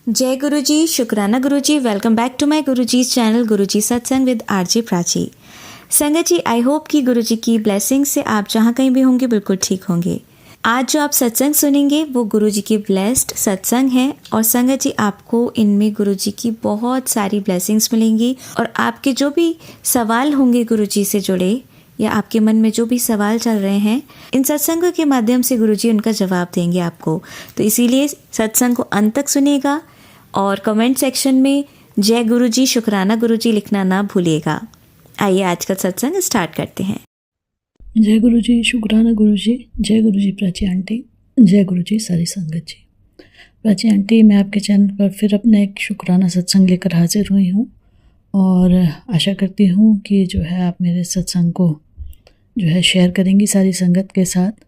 जय गुरुजी, शुक्राना Guruji. Welcome back to my गुरुजी's channel Guruji Satsang with RJ Prachi. संगत जी, आई होप कि गुरुजी की ब्लेसिंग से आप जहाँ कहीं भी होंगे बिल्कुल ठीक होंगे। आज जो आप सत्संग सुनेंगे वो गुरुजी की ब्लेस्ड सत्संग है और संगत जी आपको इनमें गुरुजी की बहुत सारी ब्लेसिंग्स मिलेंगी और आपके जो भी सवाल होंगे गुरुजी से जुड़े या आपके मन में जो भी सवाल चल रहे हैं, इन सत्संगों के माध्यम से गुरुजी उनका जवाब देंगे आपको। तो इसीलिए सत्संग को अंत तक सुनिएगा और कमेंट सेक्शन में जय गुरुजी, शुक्राना गुरुजी लिखना ना भूलिएगा। आइए आज का सत्संग स्टार्ट करते हैं। जय गुरुजी, शुक्राना गुरुजी, जय गुरुजी प्राची आंटी, जय गुरुजी सारी संगत जी। प्राची आंटी, मैं आपके चैनल पर फिर अपना एक शुक्राना सत्संग लेकर हाजिर हुई हूँ और आशा करती हूँ कि जो है आप मेरे सत्संग को जो है शेयर करेंगी सारी संगत के साथ।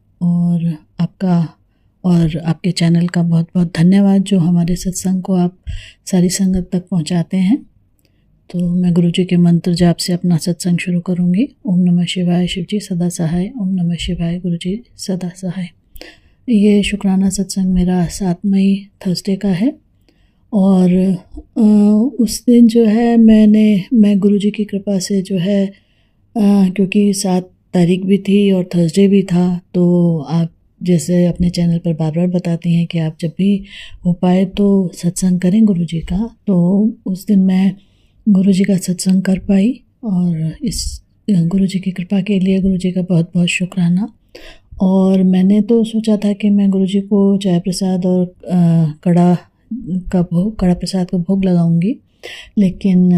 और आपके चैनल का बहुत बहुत धन्यवाद जो हमारे सत्संग को आप सारी संगत तक पहुँचाते हैं। तो मैं गुरुजी के मंत्र जाप से अपना सत्संग शुरू करूँगी। ओम नमः शिवाय, शिवजी सदा सहाय। ओम नमः शिवाय, गुरुजी सदा सहाय। ये शुक्राना सत्संग मेरा 7 मई थर्सडे का है और उस दिन जो है मैं गुरुजी की कृपा से जो है क्योंकि 7 तारीख भी थी और थर्सडे भी था, तो आप जैसे अपने चैनल पर बार बार बताती हैं कि आप जब भी हो पाए तो सत्संग करें गुरुजी का। तो उस दिन मैं गुरुजी का सत्संग कर पाई और इस गुरुजी की कृपा के लिए गुरुजी का बहुत बहुत शुक्राना। और मैंने तो सोचा था कि मैं गुरुजी को चाय प्रसाद और कड़ा प्रसाद का भोग लगाऊंगी, लेकिन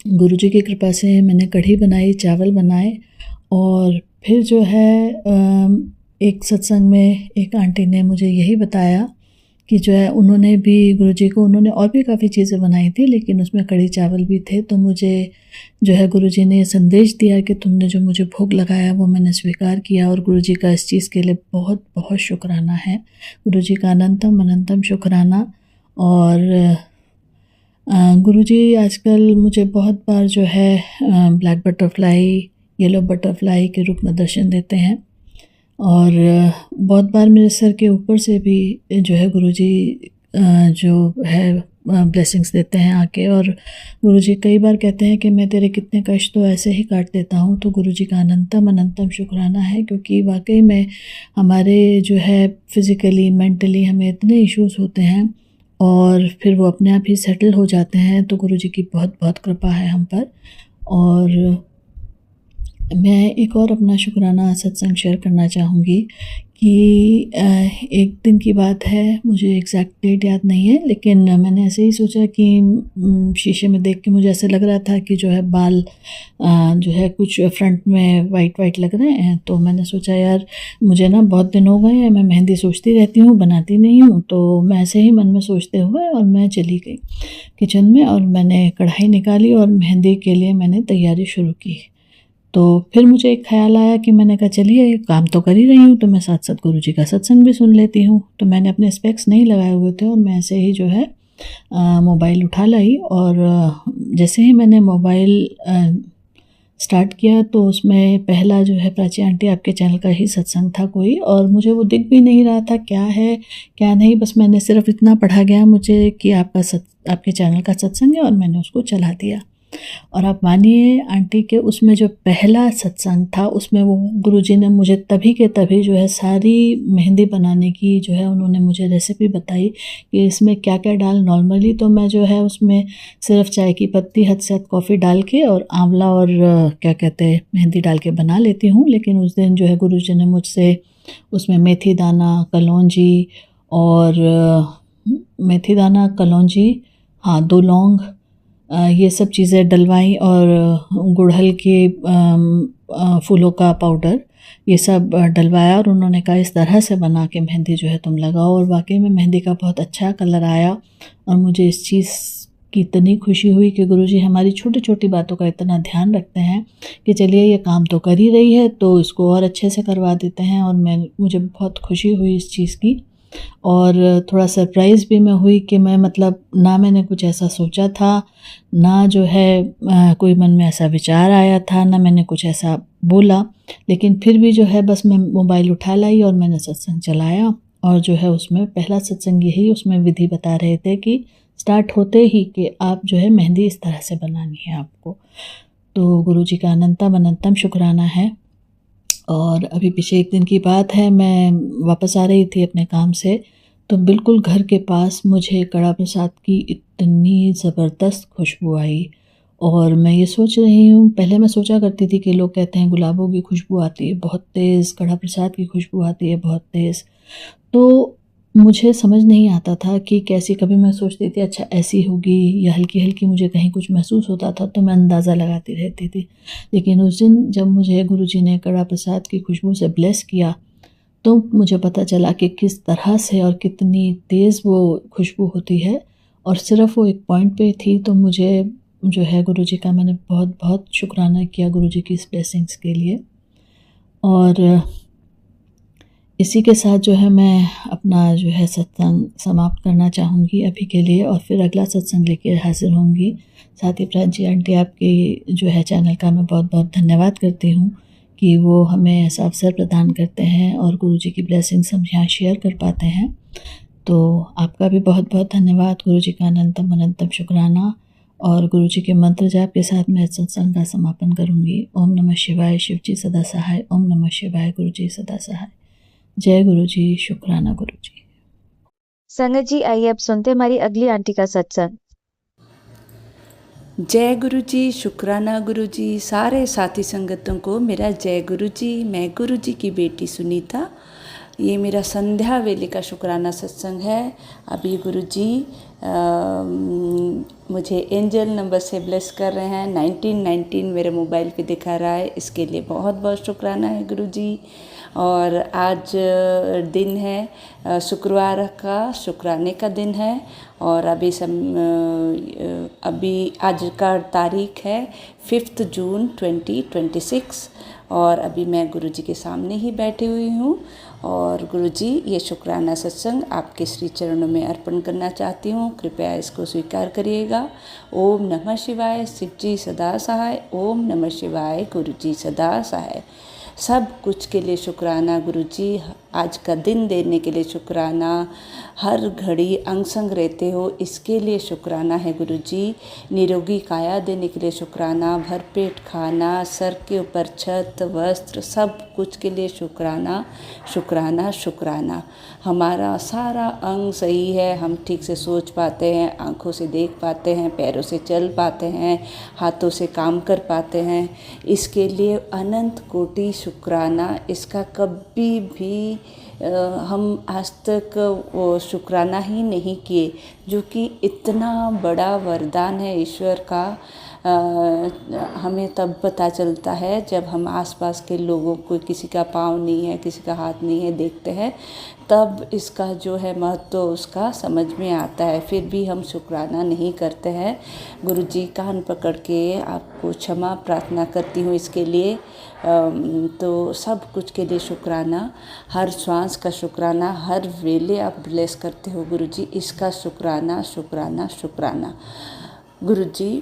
गुरुजी की कृपा से मैंने कढ़ी बनाई, चावल बनाए और फिर जो है एक सत्संग में एक आंटी ने मुझे यही बताया कि जो है उन्होंने भी गुरुजी को और भी काफ़ी चीज़ें बनाई थी, लेकिन उसमें कढ़ी चावल भी थे। तो मुझे जो है गुरुजी ने संदेश दिया कि तुमने जो मुझे भोग लगाया वो मैंने स्वीकार किया और गुरुजी का इस चीज़ के लिए बहुत बहुत शुक्राना है। गुरुजी का अनंतम अनंतम शुक्राना। और गुरुजी आजकल मुझे बहुत बार जो है ब्लैक बटरफ्लाई, येलो बटरफ्लाई के रूप में दर्शन देते हैं और बहुत बार मेरे सर के ऊपर से भी जो है गुरुजी जो है ब्लेसिंग्स देते हैं आके। और गुरुजी कई बार कहते हैं कि मैं तेरे कितने कष्ट तो ऐसे ही काट देता हूँ। तो गुरुजी का अनंतम अनंतम शुक्राना है, क्योंकि वाकई में हमारे जो है फिज़िकली मेंटली हमें इतने इश्यूज़ होते हैं और फिर वो अपने आप ही सेटल हो जाते हैं। तो गुरुजी की बहुत बहुत कृपा है हम पर। और मैं एक और अपना शुक्राना सत्संग शेयर करना चाहूँगी कि एक दिन की बात है, मुझे एग्जैक्ट डेट याद नहीं है, लेकिन मैंने ऐसे ही सोचा कि शीशे में देख के मुझे ऐसे लग रहा था कि जो है बाल जो है कुछ फ्रंट में वाइट लग रहे हैं। तो मैंने सोचा यार मुझे ना बहुत दिन हो गए हैं, मैं मेहंदी सोचती रहती हूँ, बनाती नहीं हूँ। तो मैं ऐसे ही मन में सोचते हुए और मैं चली गई किचन में और मैंने कढ़ाई निकाली और मेहंदी के लिए मैंने तैयारी शुरू की। तो फिर मुझे एक ख्याल आया कि मैंने कहा चलिए काम तो कर ही रही हूँ तो मैं साथ साथ गुरुजी का सत्संग भी सुन लेती हूँ। तो मैंने अपने स्पेक्स नहीं लगाए हुए थे और मैं ऐसे ही जो है मोबाइल उठा लाई और जैसे ही मैंने मोबाइल स्टार्ट किया तो उसमें पहला जो है प्राची आंटी आपके चैनल का ही सत्संग था कोई, और मुझे वो दिख भी नहीं रहा था क्या है क्या नहीं। बस मैंने सिर्फ इतना पढ़ा गया मुझे कि आपके चैनल का सत्संग है और मैंने उसको चला दिया। और आप मानिए आंटी के उसमें जो पहला सत्संग था उसमें वो गुरुजी ने मुझे तभी के तभी जो है सारी मेहंदी बनाने की जो है उन्होंने मुझे रेसिपी बताई कि इसमें क्या क्या डाल। नॉर्मली तो मैं जो है उसमें सिर्फ चाय की पत्ती, हद से हद कॉफ़ी डाल के और आंवला और क्या कहते हैं मेहंदी डाल के बना लेती हूँ, लेकिन उस दिन जो है गुरुजी ने मुझसे उसमें मेथी दाना, कलौंजी और मेथी दाना, कलौंजी, हाँ 2 लौंग, ये सब चीज़ें डलवाई और गुड़हल के फूलों का पाउडर ये सब डलवाया और उन्होंने कहा इस तरह से बना के मेहंदी जो है तुम लगाओ। और वाकई में मेहंदी का बहुत अच्छा कलर आया और मुझे इस चीज़ की इतनी खुशी हुई कि गुरुजी हमारी छोटी छोटी बातों का इतना ध्यान रखते हैं कि चलिए ये काम तो कर ही रही है तो इसको और अच्छे से करवा देते हैं। और मुझे बहुत खुशी हुई इस चीज़ की और थोड़ा सरप्राइज़ भी मैं हुई कि मैं मतलब ना मैंने कुछ ऐसा सोचा था, ना जो है कोई मन में ऐसा विचार आया था, ना मैंने कुछ ऐसा बोला, लेकिन फिर भी जो है बस मैं मोबाइल उठा लाई और मैंने सत्संग चलाया और जो है उसमें पहला सत्संग यही उसमें विधि बता रहे थे कि स्टार्ट होते ही कि आप जो है मेहंदी इस तरह से बनानी है आपको। तो गुरुजी का अनंतम अनंतम शुक्राना है। और अभी पीछे एक दिन की बात है, मैं वापस आ रही थी अपने काम से, तो बिल्कुल घर के पास मुझे कड़ा प्रसाद की इतनी ज़बरदस्त खुशबू आई। और मैं ये सोच रही हूँ, पहले मैं सोचा करती थी कि लोग कहते हैं गुलाबों की खुशबू आती है बहुत तेज़, कड़ा प्रसाद की खुशबू आती है बहुत तेज़, तो मुझे समझ नहीं आता था कि कैसी। कभी मैं सोचती थी अच्छा ऐसी होगी, या हल्की हल्की मुझे कहीं कुछ महसूस होता था तो मैं अंदाज़ा लगाती रहती थी। लेकिन उस दिन जब मुझे गुरुजी ने कड़ा प्रसाद की खुशबू से ब्लेस किया तो मुझे पता चला कि किस तरह से और कितनी तेज़ वो खुशबू होती है। और सिर्फ़ वो एक पॉइंट पे थी, तो मुझे जो है गुरुजी का मैंने बहुत बहुत शुक्राना किया गुरुजी की इस ब्लेसिंग्स के लिए। और इसी के साथ जो है मैं अपना जो है सत्संग समाप्त करना चाहूँगी अभी के लिए, और फिर अगला सत्संग लेकर हाजिर होंगी। साथ ही प्राची आंटी आपके जो है चैनल का मैं बहुत बहुत धन्यवाद करती हूँ कि वो हमें ऐसा अवसर प्रदान करते हैं और गुरुजी की ब्लेसिंग्स हम यहाँ शेयर कर पाते हैं। तो आपका भी बहुत बहुत धन्यवाद। गुरुजी का अनंतम अनंतम शुक्राना। और गुरुजी के मंत्र जाप के साथ मैं सत्संग का समापन करूँगी। ओम नमः शिवाय, शिवजी सदा सहाय। ओम नमः शिवाय, गुरुजी सदा सहाय। जय गुरुजी, शुक्राना गुरुजी। संगत जी, आइए अब सुनते हमारी अगली आंटी का सत्संग। जय गुरु जी, शुक्राना गुरु जी। सारे साथी संगतों को मेरा जय गुरु जी। मैं गुरु जी की बेटी सुनीता। ये मेरा संध्या वेले का शुक्राना सत्संग है। अभी गुरु जी मुझे एंजल नंबर से ब्लेस कर रहे हैं। 1919 मेरे मोबाइल पे दिखा रहा है, इसके लिए बहुत बहुत शुक्राना है गुरु जी। और आज दिन है शुक्रवार का, शुक्राने का दिन है। और अभी आज का तारीख है 5 जून 2026। और अभी मैं गुरुजी के सामने ही बैठी हुई हूँ। और गुरुजी, ये शुक्राना सत्संग आपके श्री चरणों में अर्पण करना चाहती हूँ, कृपया इसको स्वीकार करिएगा। ओम नमः शिवाय, शिवजी सदा सहाय। ओम नमः शिवाय, गुरुजी सदा सहाय। सब कुछ के लिए शुक्राना गुरुजी। आज का दिन देने के लिए शुक्राना। हर घड़ी अंग संग रहते हो, इसके लिए शुक्राना है गुरुजी। निरोगी काया देने के लिए शुक्राना। भरपेट खाना, सर के ऊपर छत, वस्त्र, सब कुछ के लिए शुक्राना शुक्राना शुक्राना। हमारा सारा अंग सही है, हम ठीक से सोच पाते हैं, आँखों से देख पाते हैं, पैरों से चल पाते हैं, हाथों से काम कर पाते हैं। इसके लिए अनंत कोटि शुक्राना। इसका कभी भी हम आज तक वो शुक्राना ही नहीं किए, जो कि इतना बड़ा वरदान है ईश्वर का। हमें तब पता चलता है जब हम आसपास के लोगों को, किसी का पाँव नहीं है, किसी का हाथ नहीं है, देखते हैं, तब इसका जो है महत्व उसका समझ में आता है। फिर भी हम शुक्राना नहीं करते हैं। गुरुजी कान पकड़ के आपको क्षमा प्रार्थना करती हूँ इसके लिए। तो सब कुछ के लिए शुक्राना। हर श्वास का शुक्राना, हर वेले आप ब्लेस करते हो गुरुजी, इसका शुक्राना शुक्राना शुक्राना। गुरुजी,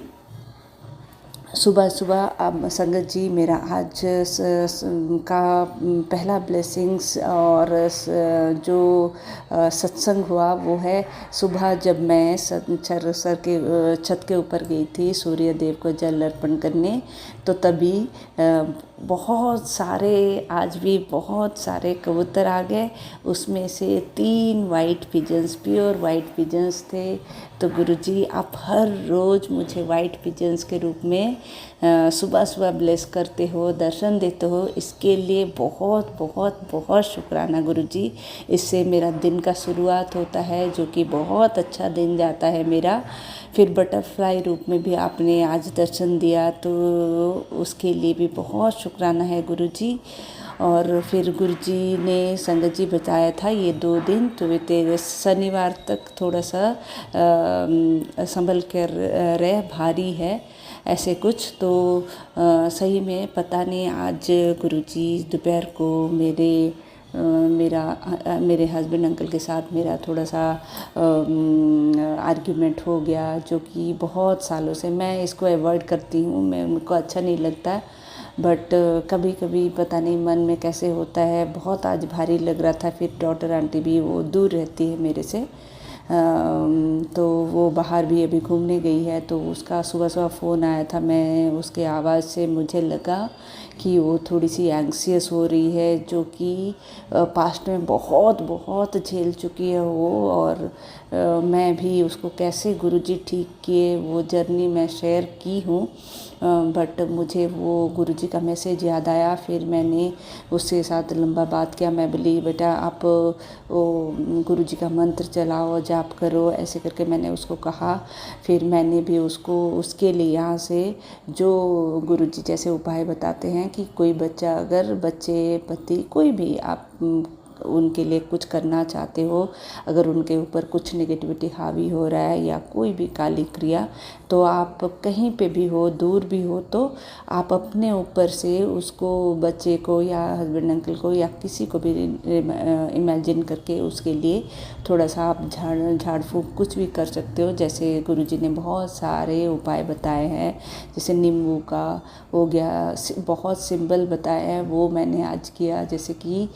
सुबह सुबह अब संगत जी, मेरा आज का पहला ब्लेसिंग्स और जो सत्संग हुआ वो है सुबह जब मैं सर के छत के ऊपर गई थी सूर्य देव को जल अर्पण करने, तो तभी बहुत सारे, आज भी बहुत सारे कबूतर आ गए। उसमें से 3 white pigeons, pure white pigeons थे। तो गुरुजी, आप हर रोज़ मुझे वाइट पिजन्स के रूप में सुबह सुबह ब्लेस करते हो, दर्शन देते हो, इसके लिए बहुत बहुत बहुत शुक्राना गुरुजी। इससे मेरा दिन का शुरुआत होता है, जो कि बहुत अच्छा दिन जाता है मेरा। फिर बटरफ्लाई रूप में भी आपने आज दर्शन दिया, तो उसके लिए भी बहुत शुक्राना है गुरुजी। और फिर गुरुजी ने संगत जी बताया था ये 2 दिन तो तेरे शनिवार तक थोड़ा सा संभल कर रह, भारी है ऐसे कुछ। तो सही में पता नहीं, आज गुरुजी दोपहर को मेरे हस्बैंड अंकल के साथ मेरा थोड़ा सा आर्ग्यूमेंट हो गया, जो कि बहुत सालों से मैं इसको अवॉइड करती हूँ, मैं मुझको अच्छा नहीं लगता। बट कभी कभी पता नहीं मन में कैसे होता है, बहुत आज भारी लग रहा था। फिर डॉटर आंटी भी वो दूर रहती है मेरे से, तो वो बाहर भी अभी घूमने गई है, तो उसका सुबह सुबह फ़ोन आया था। मैं उसके आवाज़ से मुझे लगा कि वो थोड़ी सी एंग्सियस हो रही है, जो कि पास्ट में बहुत बहुत झेल चुकी है वो। और मैं भी उसको कैसे गुरुजी ठीक किए वो जर्नी मैं शेयर की हूँ, बट मुझे वो गुरुजी का मैसेज याद आया। फिर मैंने उसके साथ लंबा बात किया। मैं बोली बेटा आप वो गुरुजी का मंत्र चलाओ, जाप करो, ऐसे करके मैंने उसको कहा। फिर मैंने भी उसको उसके लिए यहाँ से जो गुरुजी जैसे उपाय बताते हैं कि कोई बच्चा अगर बच्चे पति कोई भी आप उनके लिए कुछ करना चाहते हो, अगर उनके ऊपर कुछ नेगेटिविटी हावी हो रहा है या कोई भी काली क्रिया, तो आप कहीं पे भी हो, दूर भी हो, तो आप अपने ऊपर से उसको बच्चे को या हस्बैंड अंकल को या किसी को भी इमेजिन करके उसके लिए थोड़ा सा आप झाड़ फूँक कुछ भी कर सकते हो। जैसे गुरुजी ने बहुत सारे उपाय बताए हैं, जैसे नींबू का हो गया, बहुत सिंपल बताया है, वो मैंने आज किया। जैसे कि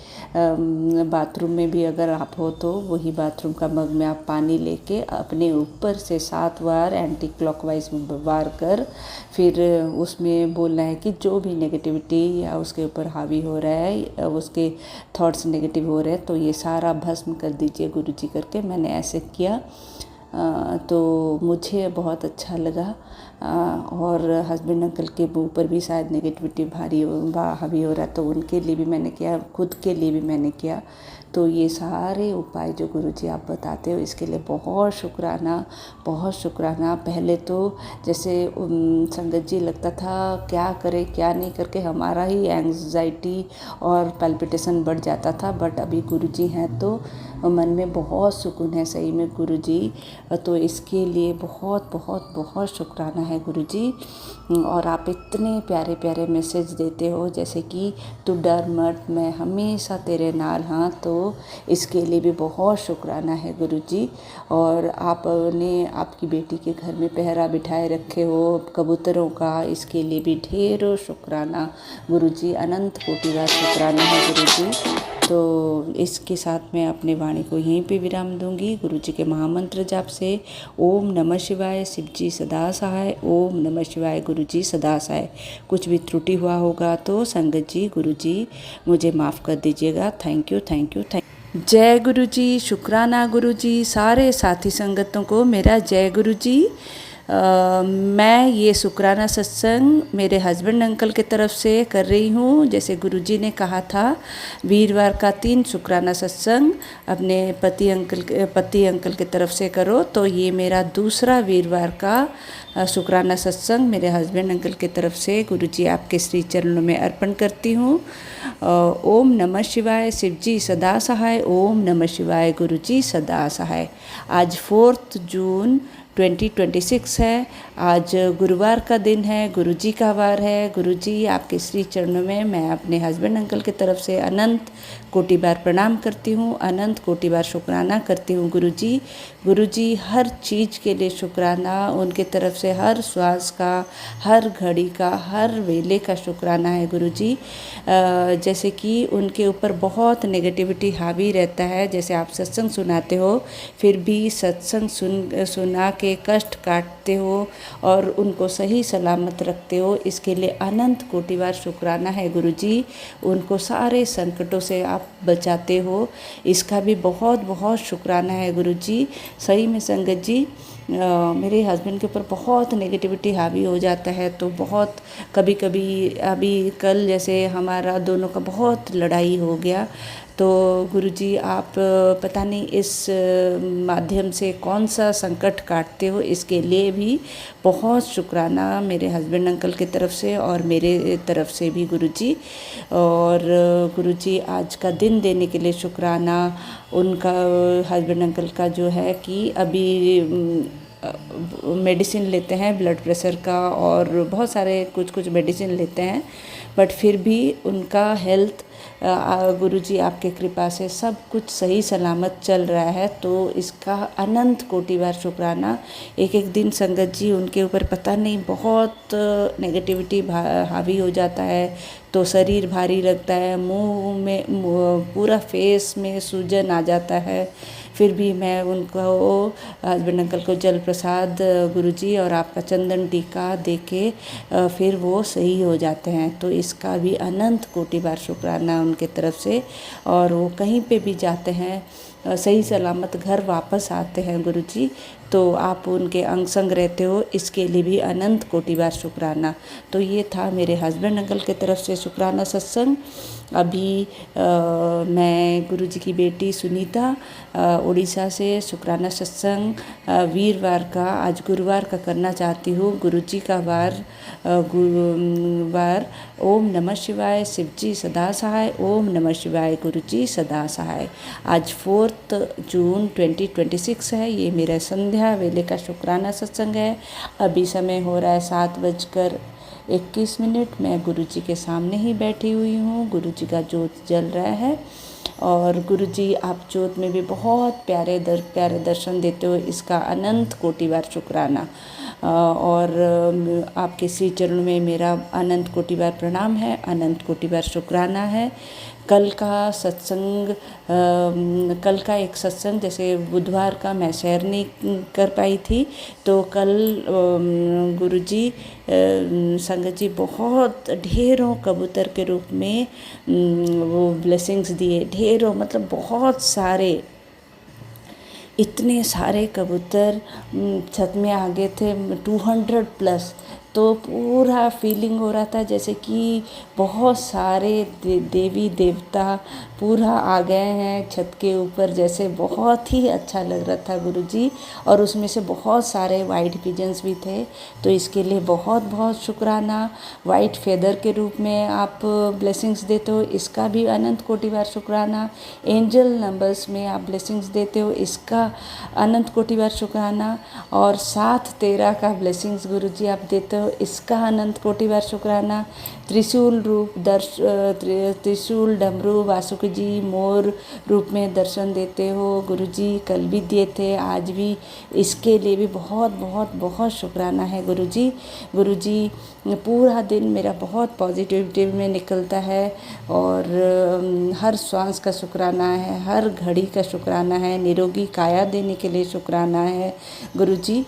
बाथरूम में भी अगर आप हो तो वही बाथरूम का मग में आप पानी लेके अपने ऊपर से 7 बार एंटी क्लॉकवाइज वार कर फिर उसमें बोलना है कि जो भी नेगेटिविटी या उसके ऊपर हावी हो रहा है, उसके थॉट्स नेगेटिव हो रहे हैं, तो ये सारा भस्म कर दीजिए गुरुजी करके। मैंने ऐसे किया तो मुझे बहुत अच्छा लगा। और हस्बैंड अंकल के ऊपर भी शायद नेगेटिविटी हावी हो रहा है, तो उनके लिए भी मैंने किया, खुद के लिए भी मैंने किया। तो ये सारे उपाय जो गुरुजी आप बताते हो, इसके लिए बहुत शुक्राना, बहुत शुक्राना। पहले तो जैसे संगत जी लगता था क्या करे क्या नहीं करके हमारा ही एंग्जाइटी और पैल्पिटेशन बढ़ जाता था, बट अभी गुरुजी हैं तो मन में बहुत सुकून है सही में गुरुजी। तो इसके लिए बहुत बहुत बहुत शुक्राना है गुरुजी। और आप इतने प्यारे प्यारे मैसेज देते हो, जैसे कि तू डर मत, मैं हमेशा तेरे नाल हाँ, तो इसके लिए भी बहुत शुक्राना है गुरुजी। और आपने आपकी बेटी के घर में पहरा बिठाए रखे हो कबूतरों का, इसके लिए भी ढेरों शुक्राना गुरुजी, अनंत कोटि शुक्राना है गुरुजी। तो इसके साथ मैं अपने वाणी को यहीं पे विराम दूंगी। गुरुजी के महामंत्र जाप से ओम नमः शिवाय, शिवजी सदा सहाय, ओम नमः शिवाय, गुरुजी सदा सहाय। कुछ भी त्रुटि हुआ होगा तो संगत जी गुरुजी मुझे माफ़ कर दीजिएगा। Thank you thank you thank. जय गुरुजी, शुक्राना गुरुजी। सारे साथी संगतों को मेरा जय गुरुजी। मैं ये शुक्राना सत्संग मेरे हस्बैंड अंकल की तरफ से कर रही हूँ। जैसे गुरुजी ने कहा था वीरवार का 3 शुक्राना सत्संग अपने पति अंकल की तरफ से करो, तो ये मेरा दूसरा वीरवार का शुक्राना सत्संग मेरे हस्बैंड अंकल की तरफ से गुरुजी आपके श्री चरणों में अर्पण करती हूँ। ओम नमः शिवाय, शिवजी सदा सहाय, ओम नमः शिवाय, गुरुजी सदा सहाय। आज 4 जून 2026 है। आज गुरुवार का दिन है, गुरुजी का वार है। गुरुजी आपके श्री चरणों में मैं अपने हस्बैंड अंकल की तरफ से अनंत कोटि बार प्रणाम करती हूँ, अनंत कोटि बार शुक्राना करती हूँ गुरुजी। गुरुजी हर चीज़ के लिए शुक्राना, उनके तरफ से हर श्वास का, हर घड़ी का, हर वेले का शुक्राना है गुरुजी। जैसे कि उनके ऊपर बहुत नेगेटिविटी हावी रहता है, जैसे आप सत्संग सुनाते हो फिर भी सत्संग सुना के कष्ट काटते हो और उनको सही सलामत रखते हो, इसके लिए अनंत कोटि बार शुक्राना है गुरुजी। उनको सारे संकटों से आप बचाते हो, इसका भी बहुत बहुत शुक्राना है गुरुजी। सही में संगत जी मेरे हस्बैंड के ऊपर बहुत नेगेटिविटी हावी हो जाता है, तो बहुत कभी कभी अभी कल जैसे हमारा दोनों का बहुत लड़ाई हो गया, तो गुरुजी आप पता नहीं इस माध्यम से कौन सा संकट काटते हो, इसके लिए भी बहुत शुक्राना मेरे हस्बैंड अंकल की तरफ से और मेरे तरफ से भी गुरुजी। और गुरुजी आज का दिन देने के लिए शुक्राना। उनका हस्बैंड अंकल का जो है कि अभी मेडिसिन लेते हैं ब्लड प्रेशर का और बहुत सारे कुछ मेडिसिन लेते हैं, बट फिर भी उनका हेल्थ गुरुजी आपके कृपा से सब कुछ सही सलामत चल रहा है, तो इसका अनंत कोटि बार शुक्राना। एक एक दिन संगत जी उनके ऊपर पता नहीं बहुत नेगेटिविटी हावी हो जाता है, तो शरीर भारी लगता है, पूरा फेस में सूजन आ जाता है। फिर भी मैं उनको हस्बैंड अंकल को जल प्रसाद गुरुजी और आपका चंदन टीका देके फिर वो सही हो जाते हैं। तो इसका भी अनंत कोटि बार शुक्राना उनके तरफ से। और वो कहीं पे भी जाते हैं सही सलामत घर वापस आते हैं गुरुजी, तो आप उनके अंग संग रहते हो, इसके लिए भी अनंत कोटि बार शुक्राना। तो ये था मेरे हस्बैंड अंकल के तरफ से शुक्राना सत्संग। अभी मैं गुरुजी की बेटी सुनीता उड़ीसा से शुक्राना सत्संग वीरवार का, आज गुरुवार का करना चाहती हूँ। गुरुजी का वार ओम नमः शिवाय, शिवजी सदा सहाय, ओम नमः शिवाय, गुरुजी सदा सहाय। आज 4 जून 2026 है। ये मेरा संध्या वेले का शुक्राना सत्संग है। अभी समय हो रहा है 7:21। मैं गुरुजी के सामने ही बैठी हुई हूँ। गुरुजी का ज्योत जल रहा है और गुरुजी आप ज्योत में भी बहुत प्यारे दर्शन देते हो, इसका अनंत कोटि बार शुक्राना। और आपके श्री चरणों में मेरा अनंत कोटि बार प्रणाम है, अनंत कोटि बार शुक्राना है। कल का एक सत्संग, जैसे बुधवार का मैं शेयर नहीं कर पाई थी, तो कल गुरुजी संगत जी बहुत ढेरों कबूतर के रूप में वो ब्लेसिंग्स दिए, ढेरों मतलब बहुत सारे, इतने सारे कबूतर छत में आ गए थे, 200+। तो पूरा फीलिंग हो रहा था जैसे कि बहुत सारे देवी देवता पूरा आ गए हैं छत के ऊपर, जैसे बहुत ही अच्छा लग रहा था गुरुजी। और उसमें से बहुत सारे वाइट पिजन्स भी थे, तो इसके लिए बहुत बहुत शुक्राना। वाइट फेदर के रूप में आप ब्लेसिंग्स देते हो, इसका भी अनंत कोटि बार शुक्राना। एंजल नंबर्स में आप ब्लेसिंग्स देते हो, इसका अनंत कोटि बार शुक्राना। और 7-13 का ब्लेसिंग्स गुरुजी आप देते हो, इसका अनंत कोटि बार शुक्राना। त्रिशूल रूप त्रिशूल, डमरू, वासुकी जी, मोर रूप में दर्शन देते हो गुरुजी, कल भी दिए थे, आज भी, इसके लिए भी बहुत बहुत बहुत शुक्राना है गुरुजी। गुरुजी पूरा दिन मेरा बहुत पॉजिटिविटी में निकलता है और हर श्वास का शुक्राना है, हर घड़ी का शुक्राना है, निरोगी काया देने के लिए शुक्राना है गुरुजी।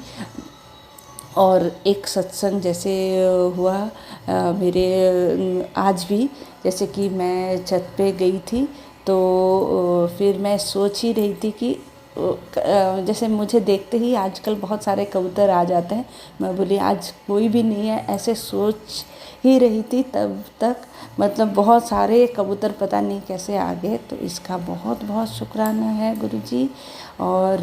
और एक सत्संग जैसे हुआ मेरे आज भी, जैसे कि मैं छत पे गई थी, तो फिर मैं सोच ही रही थी कि जैसे मुझे देखते ही आजकल बहुत सारे कबूतर आ जाते हैं, मैं बोली आज कोई भी नहीं है, ऐसे सोच ही रही थी तब तक, मतलब बहुत सारे कबूतर पता नहीं कैसे आ गए, तो इसका बहुत बहुत शुक्राना है गुरुजी। और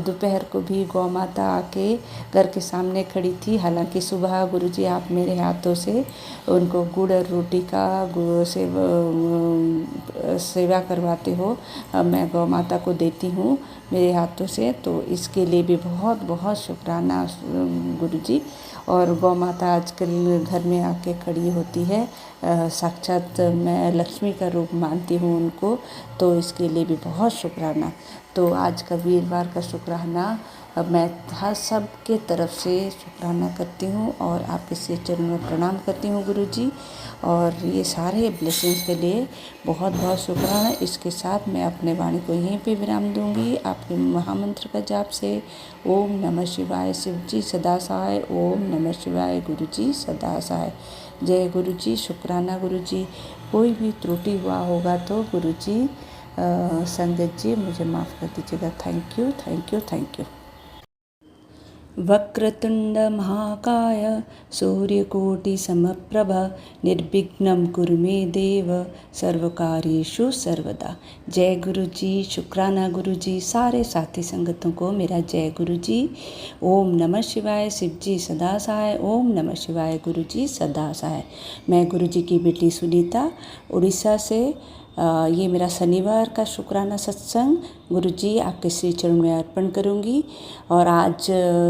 दोपहर को भी गौ माता आके घर के सामने खड़ी थी, हालांकि सुबह गुरुजी आप मेरे हाथों से उनको गुड़ और रोटी का सेवा करवाते हो, मैं गौ माता को देती हूँ मेरे हाथों से, तो इसके लिए भी बहुत बहुत शुक्राना गुरुजी। और गौ माता आजकल घर में आके खड़ी होती है, साक्षात मैं लक्ष्मी का रूप मानती हूँ उनको, तो इसके लिए भी बहुत शुक्राना। तो आज का वीरवार का शुक्राना मैं हर सब के तरफ से शुक्राना करती हूँ और आपके श्री चरणों में प्रणाम करती हूँ गुरुजी। और ये सारे ब्लेसिंग्स के लिए बहुत बहुत शुक्राना। इसके साथ मैं अपने वाणी को यहीं पे विराम दूंगी आपके महामंत्र का जाप से। ओम नमः शिवाय, शिवजी सदा सहाय, ओम नमः शिवाय, गुरुजी सदा सहाय। जय गुरुजी, शुक्राना गुरुजी। कोई भी त्रुटि हुआ होगा तो गुरुजी संगत जी मुझे माफ़ कर दीजिएगा। Thank you thank you thank you. वक्रतुंड महाकाय सूर्यकोटि समप्रभ निर्विघ्नं कुरु मे देव सर्वकार्येषु सर्वदा। जय गुरु जी, शुक्राना गुरु जी। सारे साथी संगतों को मेरा जय गुरु जी। ओम नमः शिवाय, शिवजी सदा सहाय, ओम नमः शिवाय, गुरु जी सदा सहाय। मैं गुरु जी की बेटी सुनीता उड़ीसा से, ये मेरा शनिवार का शुक्राना सत्संग गुरुजी आपके श्री चरण में अर्पण करूँगी। और आज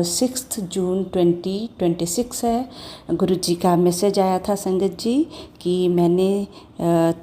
6 जून 2026 है। गुरुजी का मैसेज आया था संगत जी कि मैंने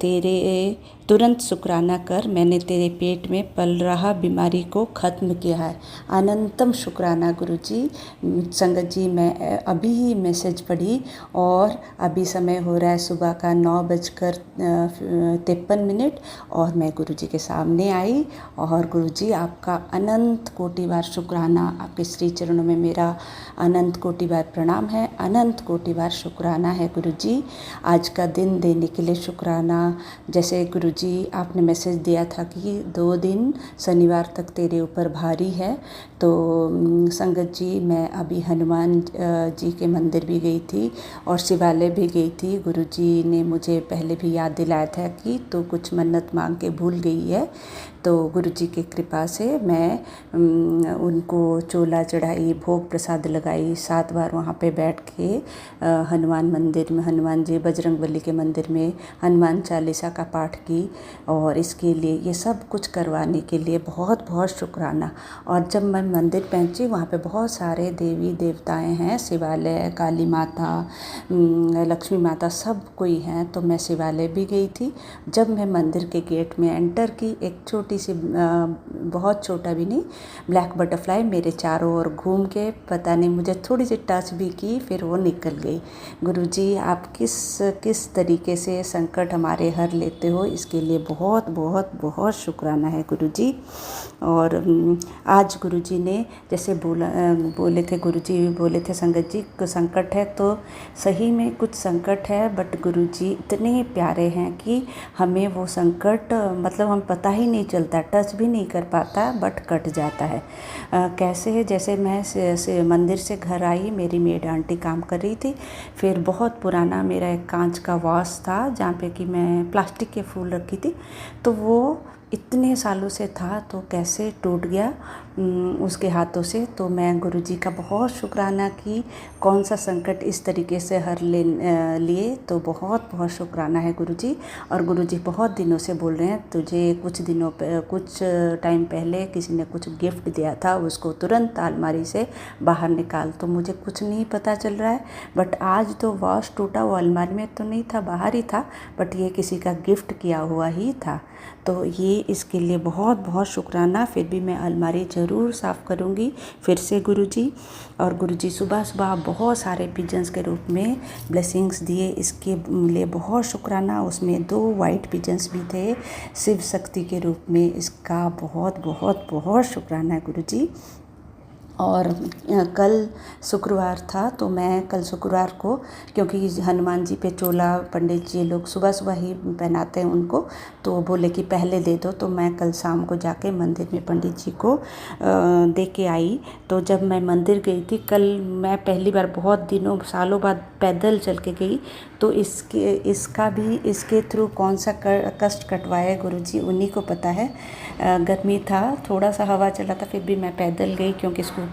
तेरे तुरंत शुक्राना कर, मैंने तेरे पेट में पल रहा बीमारी को ख़त्म किया है। अनंतम शुक्राना गुरुजी। संगत जी मैं अभी ही मैसेज पढ़ी और अभी समय हो रहा है सुबह का 9:53 और मैं गुरुजी के सामने आई। और गुरुजी आपका अनंत कोटि बार शुक्राना, आपके श्री चरणों में मेरा अनंत कोटि बार प्रणाम है, अनंत कोटि बार शुक्राना है गुरुजी। आज का दिन देने के लिए शुक्राना। जैसे गुरुजी आपने मैसेज दिया था कि 2 दिन शनिवार तक तेरे ऊपर भारी है, तो संगत जी मैं अभी हनुमान जी के मंदिर भी गई थी और शिवालय भी गई थी। गुरुजी ने मुझे पहले भी याद दिलाया था कि तो कुछ मन्नत मांग के भूल गई है, तो गुरुजी की कृपा से मैं उनको चोला चढ़ाई, भोग प्रसाद लगाई, 7 बार वहाँ पे बैठ के हनुमान मंदिर में, हनुमान जी बजरंगबली के मंदिर में हनुमान चालीसा का पाठ की। और इसके लिए ये सब कुछ करवाने के लिए बहुत बहुत शुक्राना। और जब मैं मंदिर पहुंची वहाँ पे बहुत सारे देवी देवताएं हैं, शिवालय, काली माता, लक्ष्मी माता, सब कोई हैं, तो मैं शिवालय भी गई थी। जब मैं मंदिर के गेट में एंटर की, एक छोटी सी, बहुत छोटा भी नहीं, ब्लैक बटरफ्लाई मेरे चारों ओर घूम के, पता नहीं मुझे थोड़ी सी टच भी की, फिर वो निकल गई। गुरुजी आप किस तरीके से संकट हमारे हर लेते हो, इसके लिए बहुत बहुत बहुत शुक्राना है गुरुजी। और आज गुरुजी ने जैसे बोले थे, गुरुजी बोले थे संगत जी को संकट है, तो सही में कुछ संकट है, बट गुरुजी इतने प्यारे हैं कि हमें वो संकट मतलब हम पता ही नहीं चलता, टच भी नहीं कर पाता, बट कट जाता है। कैसे, जैसे मैं से मंदिर से घर आई, मेरी मेड आंटी काम कर रही थी, फिर बहुत पुराना मेरा एक कांच का वास था जहाँ पे कि मैं प्लास्टिक के फूल रखी थी, तो वो इतने सालों से था, तो कैसे टूट गया उसके हाथों से। तो मैं गुरुजी का बहुत शुक्राना कि कौन सा संकट इस तरीके से हर लिए, तो बहुत बहुत शुक्राना है गुरुजी। और गुरुजी बहुत दिनों से बोल रहे हैं तुझे कुछ टाइम पहले किसी ने कुछ गिफ्ट दिया था, उसको तुरंत अलमारी से बाहर निकाल। तो मुझे कुछ नहीं पता चल रहा है, बट आज तो वाश टूटा, वो अलमारी में तो नहीं था, बाहर ही था, बट ये किसी का गिफ्ट किया हुआ ही था। तो ये इसके लिए बहुत बहुत शुक्राना। फिर भी मैं अलमारी ज़रूर साफ़ करूँगी फिर से गुरुजी। और गुरुजी सुबह सुबह बहुत सारे पिजन्स के रूप में ब्लेसिंग्स दिए, इसके लिए बहुत शुक्राना। उसमें 2 वाइट पिजन्स भी थे शिव शक्ति के रूप में, इसका बहुत बहुत बहुत शुक्राना है गुरुजी। और कल शुक्रवार था, तो मैं कल शुक्रवार को, क्योंकि हनुमान जी पे चोला पंडित जी लोग सुबह सुबह ही पहनाते हैं उनको, तो बोले कि पहले दे दो, तो मैं कल शाम को जाके मंदिर में पंडित जी को दे के आई। तो जब मैं मंदिर गई थी कल, मैं पहली बार बहुत दिनों सालों बाद पैदल चल के गई, तो इसके थ्रू कौन सा कष्ट कटवाए गुरुजी उन्हीं को पता है। गर्मी था, थोड़ा सा हवा चला था, फिर भी मैं पैदल गई, क्योंकि स्कूटर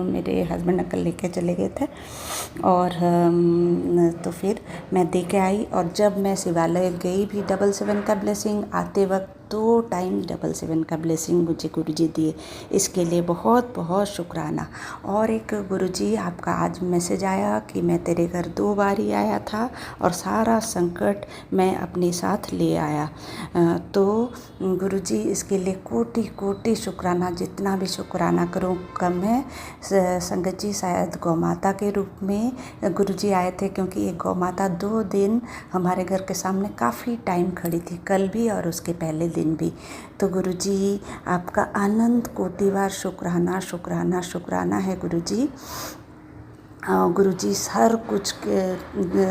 मेरे हस्बैंड अंकल लेके चले गए थे। और तो फिर मैं दे के आई। और जब मैं शिवालय गई भी 777 का ब्लेसिंग, आते वक्त 2 टाइम 777 का ब्लेसिंग मुझे गुरुजी दिए, इसके लिए बहुत बहुत शुक्राना। और एक गुरुजी आपका आज मैसेज आया कि मैं तेरे घर 2 बार ही आया था और सारा संकट मैं अपने साथ ले आया। तो गुरुजी इसके लिए कोटि कोटि शुक्राना, जितना भी शुक्राना करूँ कम है। संगत जी शायद गौ माता के रूप में गुरुजी आए थे, क्योंकि एक गौ माता 2 दिन हमारे घर के सामने काफ़ी टाइम खड़ी थी, कल भी और उसके पहले दिन भी। तो गुरुजी आपका अनंत कोटि बार शुक्राना शुक्राना शुक्राना है गुरुजी। गुरुजी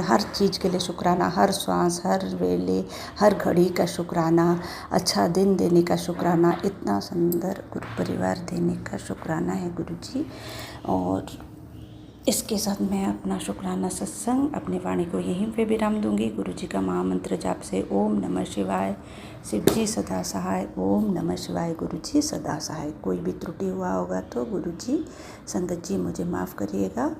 हर चीज़ के लिए शुक्राना, हर श्वास, हर वेले, हर घड़ी का शुक्राना, अच्छा दिन देने का शुक्राना, इतना सुंदर गुरु परिवार देने का शुक्राना है गुरुजी। और इसके साथ मैं अपना शुक्राना सत्संग अपनी वाणी को यहीं पे विराम दूंगी। गुरु जी का महामंत्र जाप से ओम नमः शिवाय, शिव जी सदा सहाय, ओम नमः शिवाय, गुरु जी सदा सहाय। कोई भी त्रुटि हुआ होगा तो गुरु जी, संगत जी मुझे माफ़ करिएगा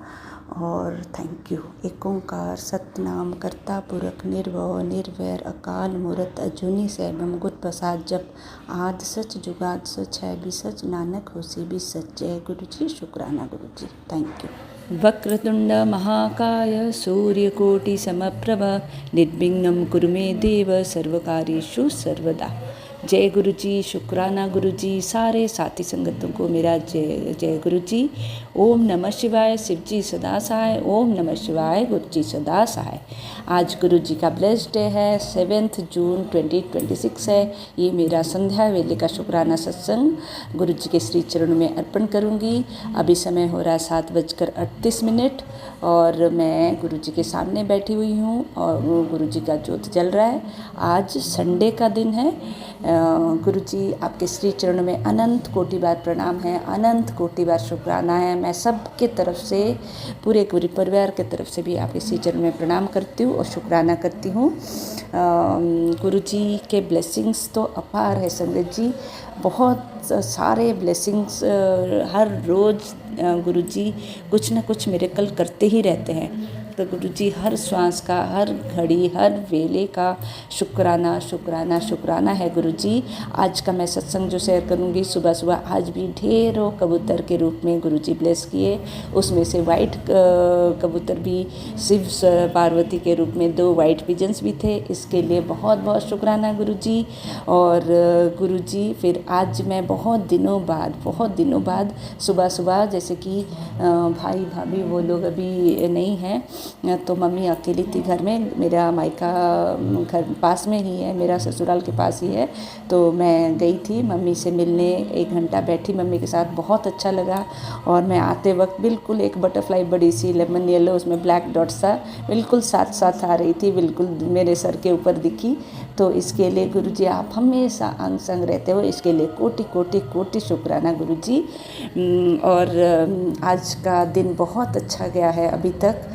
और थैंक यू। एक ओंकार सतनाम करता पुरख निर्भव निर्वैर अकाल मूरत अजूनी सैभम गुर प्रसाद जप आद सच जुगाद सच है भी सच नानक होसी भी सच। जय गुरु जी, शुक्राना गुरु जी, थैंक यू। वक्रतुंड महाकाय सूर्यकोटि समप्रभ निर्विघ्नं कुरु मे देव सर्वकार्येषु सर्वदा। जय गुरु जी, शुक्राना गुरु जी। सारे साथी संगतों को मेरा जय जय गुरु जी। ओम नमः शिवाय, शिव जी सदा सहाय, ओम नमः शिवाय, गुरु जी सदा सहाय। आज गुरु जी का ब्लेस्ड डे है, 7 जून 2026 है। ये मेरा संध्या वेले का शुक्राना सत्संग गुरु जी के श्री चरणों में अर्पण करूँगी। अभी समय हो रहा है 7:38 और मैं गुरु जी के सामने बैठी हुई हूँ और गुरु जी का ज्योत जल रहा है। आज संडे का दिन है। गुरु जी आपके श्री चरणों में अनंत कोटि बार प्रणाम है, अनंत कोटि बार शुक्राना है। मैं सबके तरफ से पूरे परिवार के तरफ से भी आपके श्री चरणों में प्रणाम करती हूँ और शुक्राना करती हूँ। गुरु जी के ब्लेसिंग्स तो अपार है संगत जी, बहुत सारे ब्लेसिंग्स हर रोज़ गुरु जी कुछ न कुछ मिरेकल करते ही रहते हैं। तो गुरु जी हर श्वास का, हर घड़ी, हर वेले का शुक्राना शुक्राना शुक्राना है गुरु जी। आज का मैं सत्संग जो शेयर करूँगी सुबह सुबह, आज भी ढेरों कबूतर के रूप में गुरु जी ब्लेस किए। उसमें से वाइट कबूतर भी, शिव पार्वती के रूप में 2 वाइट पिजन्स भी थे। इसके लिए बहुत बहुत शुक्राना गुरु जी। और गुरु जी फिर आज मैं बहुत दिनों बाद सुबह सुबह, जैसे कि भाई भाभी वो लोग अभी नहीं हैं, तो मम्मी अकेली थी घर में। मेरा मायका घर पास में ही है, मेरा ससुराल के पास ही है। तो मैं गई थी मम्मी से मिलने, 1 घंटा बैठी मम्मी के साथ, बहुत अच्छा लगा। और मैं आते वक्त बिल्कुल एक बटरफ्लाई बड़ी सी लेमन येलो, उसमें ब्लैक डॉट्स सा बिल्कुल साथ साथ आ रही थी, बिल्कुल मेरे सर के ऊपर दिखी। तो इसके लिए गुरु जी आप हमेशा अंग संग रहते हो, इसके लिए कोटि कोटि कोटि शुक्राना गुरु जी। और आज का दिन बहुत अच्छा गया है अभी तक।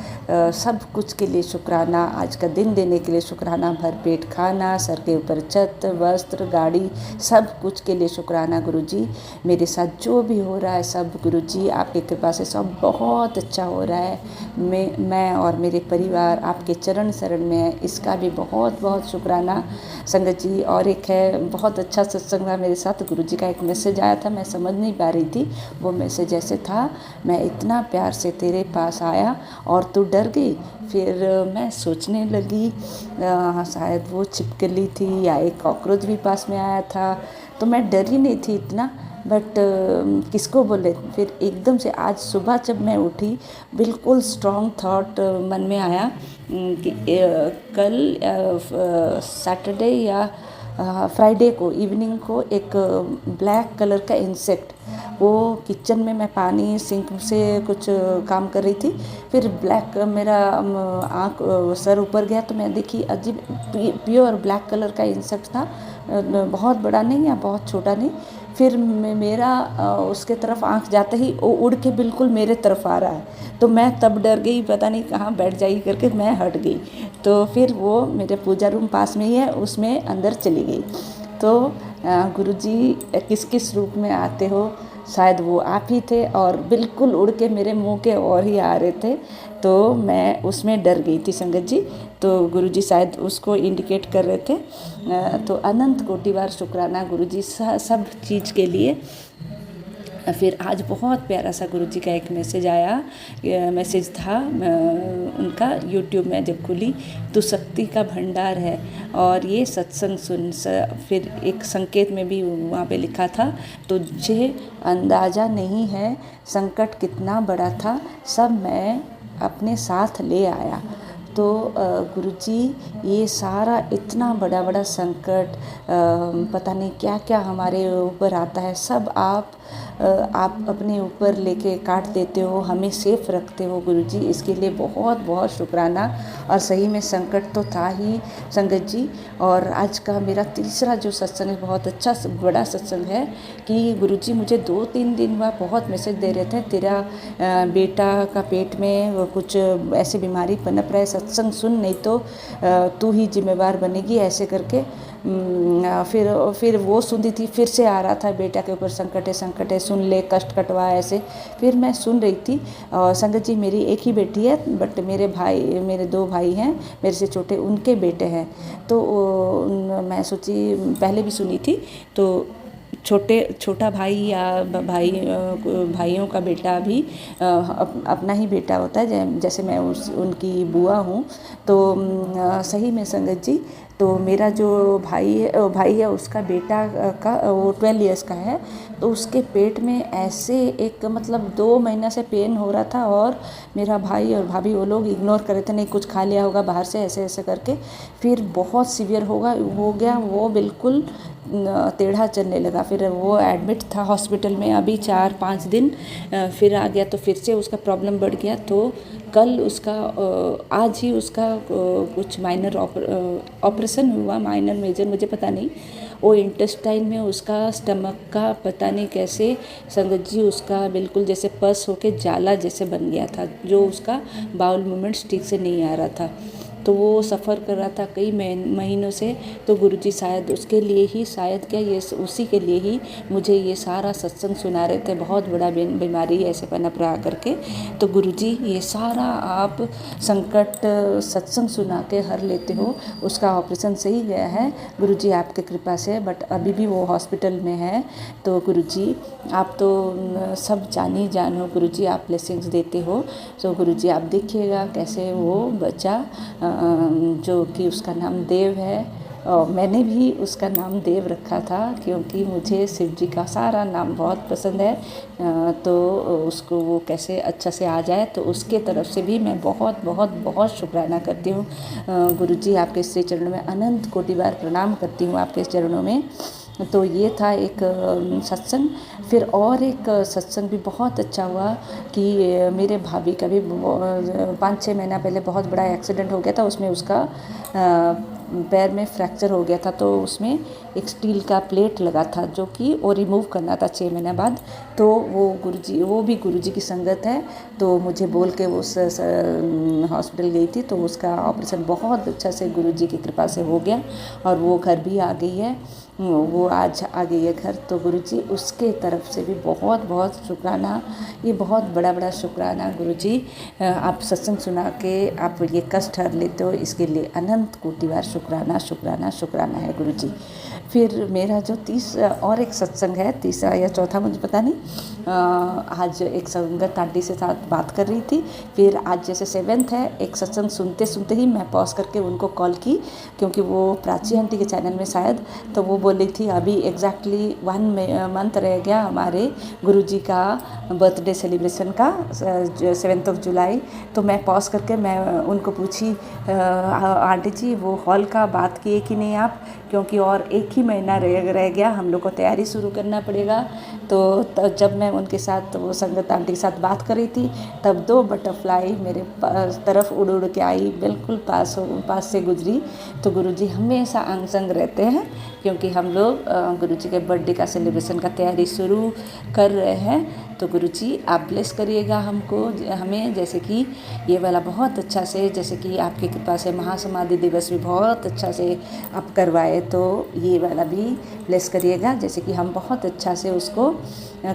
सब कुछ के लिए शुक्राना, आज का दिन देने के लिए शुक्राना, भरपेट खाना, सर के ऊपर छत, वस्त्र, गाड़ी, सब कुछ के लिए शुक्राना गुरु जी। मेरे साथ जो भी हो रहा है सब गुरु जी आपकी कृपा से सब बहुत अच्छा हो रहा है। मैं और मेरे परिवार आपके चरण शरण में है, इसका भी बहुत बहुत शुक्राना संगत जी। और एक है बहुत अच्छा सत्संग रहा मेरे साथ, गुरु जी का एक मैसेज आया था, मैं समझ नहीं पा रही थी। वो मैसेज ऐसे था, मैं इतना प्यार से तेरे पास आया और तू डर गई। फिर मैं सोचने लगी शायद वो छिपकली थी या एक कॉकरोच भी पास में आया था, तो मैं डरी नहीं थी इतना, बट किसको बोले। फिर एकदम से आज सुबह जब मैं उठी, बिल्कुल स्ट्रॉन्ग थॉट मन में आया कि कल सैटरडे या फ्राइडे को इवनिंग को एक ब्लैक कलर का इंसेक्ट, वो किचन में मैं पानी सिंक से कुछ काम कर रही थी, फिर ब्लैक मेरा आँख सर ऊपर गया तो मैं देखी अजीब प्योर ब्लैक कलर का इंसेक्ट था, बहुत बड़ा नहीं या बहुत छोटा नहीं। फिर मेरा उसके तरफ आँख जाते ही वो उड़ के बिल्कुल मेरे तरफ आ रहा है, तो मैं तब डर गई, पता नहीं कहाँ बैठ जाएगी करके मैं हट गई। तो फिर वो मेरे पूजा रूम पास में ही है, उसमें अंदर चली गई। तो गुरुजी किस किस रूप में आते हो, शायद वो आप ही थे और बिल्कुल उड़ के मेरे मुंह के और ही आ रहे थे, तो मैं उसमें डर गई थी संगत जी। तो गुरुजी शायद उसको इंडिकेट कर रहे थे। तो अनंत कोटि बार शुक्राना गुरुजी सब चीज़ के लिए। फिर आज बहुत प्यारा सा गुरुजी का एक मैसेज आया, मैसेज था उनका यूट्यूब में जब खुली, तो शक्ति का भंडार है और ये सत्संग सुन। फिर एक संकेत में भी वहाँ पे लिखा था, तुझे अंदाज़ा नहीं है संकट कितना बड़ा था, सब मैं अपने साथ ले आया। तो गुरुजी ये सारा इतना बड़ा बड़ा संकट, पता नहीं क्या क्या हमारे ऊपर आता है, सब आप आप अपने ऊपर लेके काट देते हो, हमें सेफ रखते हो गुरुजी, इसके लिए बहुत बहुत शुक्राना। और सही में संकट तो था ही संगत जी। और आज का मेरा तीसरा जो सत्संग है बहुत अच्छा बड़ा सत्संग है कि गुरुजी मुझे 2-3 दिन बाद बहुत मैसेज दे रहे थे, तेरा बेटा का पेट में वो कुछ ऐसी बीमारी पनप रहा है, सत्संग सुन नहीं तो तू ही जिम्मेवार बनेगी, ऐसे करके। फिर वो सुनती थी, फिर से आ रहा था बेटा के ऊपर संकट है, सुन ले, कष्ट कटवा, ऐसे। फिर मैं सुन रही थी। और संगत जी मेरी एक ही बेटी है, बट मेरे 2 भाई हैं मेरे से छोटे, उनके बेटे हैं। तो मैं सोची, पहले भी सुनी थी, तो छोटा भाई या भाइयों का बेटा भी अपना ही बेटा होता है, जैसे मैं उनकी बुआ हूँ। तो सही में संगत जी, तो मेरा जो भाई है उसका बेटा का वो 12 इयर्स का है। तो उसके पेट में ऐसे एक मतलब 2 महीना से पेन हो रहा था, और मेरा भाई और भाभी वो लोग इग्नोर कर रहे थे, नहीं कुछ खा लिया होगा बाहर से, ऐसे ऐसे करके। फिर बहुत सीवियर हो गया, वो बिल्कुल टेढ़ा चलने लगा। फिर वो एडमिट था हॉस्पिटल में अभी 4-5 दिन, फिर आ गया, तो फिर से उसका प्रॉब्लम बढ़ गया। तो कल उसका आज ही उसका कुछ माइनर ऑपरेशन हुआ, माइनर मेजर मुझे पता नहीं। वो इंटेस्टाइन में उसका स्टमक का पता नहीं कैसे संगत जी उसका बिल्कुल जैसे पस होके जाला जैसे बन गया था, जो उसका बाउल मूवमेंट्स ठीक से नहीं आ रहा था। तो वो सफ़र कर रहा था कई महीनों से। तो गुरुजी शायद उसके लिए ही, शायद क्या ये उसी के लिए ही मुझे ये सारा सत्संग सुना रहे थे, बहुत बड़ा बीमारी ऐसे पनप रहा करके। तो गुरुजी ये सारा आप संकट सत्संग सुना के हर लेते हो। उसका ऑपरेशन सही गया है गुरुजी आपके कृपा से, बट अभी भी वो हॉस्पिटल में है। तो गुरुजी आप तो सब जान हो गुरुजी, आप ब्लेसिंग्स देते हो। तो गुरुजी आप देखिएगा कैसे वो बच्चा जो कि उसका नाम देव है, और मैंने भी उसका नाम देव रखा था क्योंकि मुझे शिव जी का सारा नाम बहुत पसंद है। तो उसको वो कैसे अच्छा से आ जाए, तो उसके तरफ से भी मैं बहुत बहुत बहुत शुक्राना करती हूँ गुरुजी। आपके श्री चरणों में अनंत कोटि बार प्रणाम करती हूँ, आपके चरणों में। तो ये था एक सत्संग। फिर और एक सत्संग भी बहुत अच्छा हुआ कि मेरे भाभी का भी 5-6 महीना पहले बहुत बड़ा एक्सीडेंट हो गया था। उसमें उसका पैर में फ्रैक्चर हो गया था, तो उसमें एक स्टील का प्लेट लगा था जो कि वो रिमूव करना था 6 महीना बाद। तो वो भी गुरुजी की संगत है, तो मुझे बोल के उस हॉस्पिटल गई थी। तो उसका ऑपरेशन बहुत अच्छा से गुरुजी की कृपा से हो गया, और वो घर भी आ गई है, वो आज आ गई है घर। तो गुरुजी उसके तरफ से भी बहुत बहुत शुक्राना, ये बहुत बड़ा शुक्राना गुरुजी। आप सत्संग सुना के आप ये कष्ट हर लेते हो, इसके लिए अनंत कोटि बार शुक्राना है गुरुजी। फिर मेरा जो और एक सत्संग है, तीसरा या चौथा मुझे पता नहीं, आज एक संगत आंटी से साथ बात कर रही थी। फिर आज जैसे 7th है, एक सत्संग सुनते सुनते ही मैं पॉज करके उनको कॉल की, क्योंकि वो प्राची आंटी के चैनल में शायद, तो वो बोल रही थी अभी एग्जैक्टली 1 मंथ रह गया हमारे गुरुजी का बर्थडे सेलिब्रेशन का, 7th ऑफ जुलाई। तो मैं पॉज करके मैं उनको पूछी, आंटी जी वो हॉल का बात किए कि नहीं आप, क्योंकि और 1 ही महीना रह गया, हम लोग को तैयारी शुरू करना पड़ेगा। तो जब मैं उनके साथ वो संगत आंटी के साथ बात कर रही थी, तब 2 बटरफ्लाई मेरे तरफ उड़ के आई, बिल्कुल पास से गुजरी। तो गुरुजी हमेशा अंग संग रहते हैं, क्योंकि हम लोग गुरुजी के बर्थडे का सेलिब्रेशन का तैयारी शुरू कर रहे हैं। तो गुरुजी आप ब्लेस करिएगा हमें, जैसे कि ये वाला बहुत अच्छा से, जैसे कि आपकी कृपा से महासमाधि दिवस भी बहुत अच्छा से आप करवाए, तो ये वाला भी ब्लेस करिएगा, जैसे कि हम बहुत अच्छा से उसको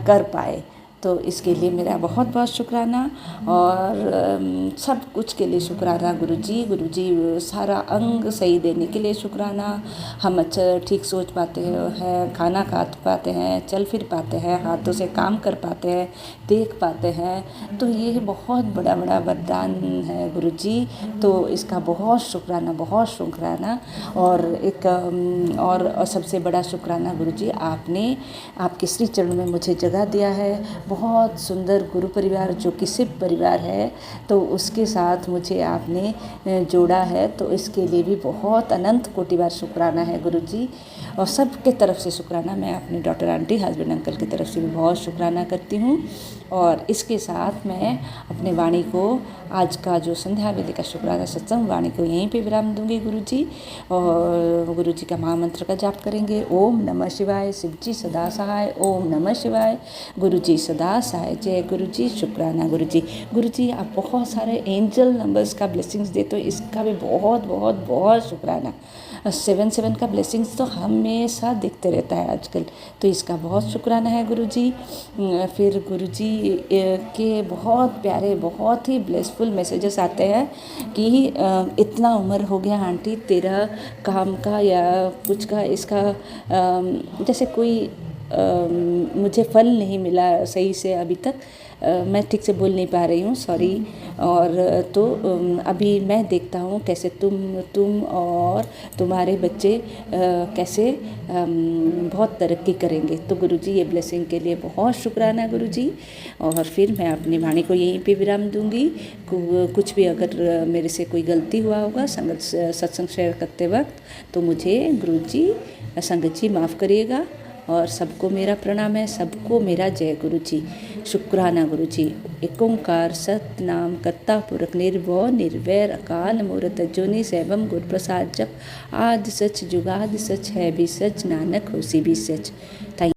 कर पाए। तो इसके लिए मेरा बहुत बहुत शुक्राना, और सब कुछ के लिए शुक्राना गुरुजी सारा अंग सही देने के लिए शुक्राना। हम अच्छा ठीक सोच पाते हैं, खाना खा पाते हैं, चल फिर पाते हैं, हाथों से काम कर पाते हैं, देख पाते हैं, तो ये बहुत बड़ा वरदान है गुरुजी। तो इसका बहुत शुक्राना। और एक और सबसे बड़ा शुक्राना गुरुजी, आपने आपके श्री चरणों में मुझे जगह दिया है। बहुत सुंदर गुरु परिवार जो कि शिव परिवार है, तो उसके साथ मुझे आपने जोड़ा है, तो इसके लिए भी बहुत अनंत कोटि बार शुक्राना है गुरुजी। और सबके तरफ से शुक्राना, मैं अपने डॉटर आंटी हस्बैंड अंकल की तरफ से भी बहुत शुक्राना करती हूँ। और इसके साथ मैं अपने वाणी को, आज का जो संध्या वेले का शुक्राना सत्संग, वाणी को यहीं पे विराम दूंगी गुरुजी। और गुरुजी का महामंत्र का जाप करेंगे। ओम नमः शिवाय, शिवजी सदा सहाय। ओम नमः शिवाय, गुरुजी सदा सहाय। जय गुरुजी, शुक्राना गुरुजी। गुरुजी आप बहुत सारे एंजल नंबर्स का ब्लेसिंग्स देते हो, इसका भी बहुत बहुत बहुत शुक्राना। 7 का ब्लेसिंग्स तो हमेशा दिखते रहता है आजकल, तो इसका बहुत शुक्राना है गुरुजी। फिर गुरुजी के बहुत प्यारे, बहुत ही ब्लेसफुल मैसेजेस आते हैं कि इतना उम्र हो गया आंटी, तेरा काम का या कुछ का, इसका जैसे कोई मुझे फल नहीं मिला सही से अभी तक, मैं ठीक से बोल नहीं पा रही हूँ, सॉरी। और तो अभी मैं देखता हूँ कैसे तुम और तुम्हारे बच्चे कैसे बहुत तरक्की करेंगे। तो गुरुजी ये ब्लेसिंग के लिए बहुत शुक्राना गुरुजी। और फिर मैं अपनी वाणी को यहीं पे विराम दूंगी। कुछ भी अगर मेरे से कोई गलती हुआ होगा सत्संग शेयर करते वक्त, तो मुझे गुरुजी संगत जी माफ़ करिएगा। और सबको मेरा प्रणाम है, सबको मेरा जय गुरुजी, शुक्राना गुरुजी। एक ओंकार सतनाम करता पुरख निर्भव निर्वैर अकाल मूरत अजूनी सैवम गुर प्रसाद जप। आदि सच जुगादि सच है भी सच, नानक होसी भी सच।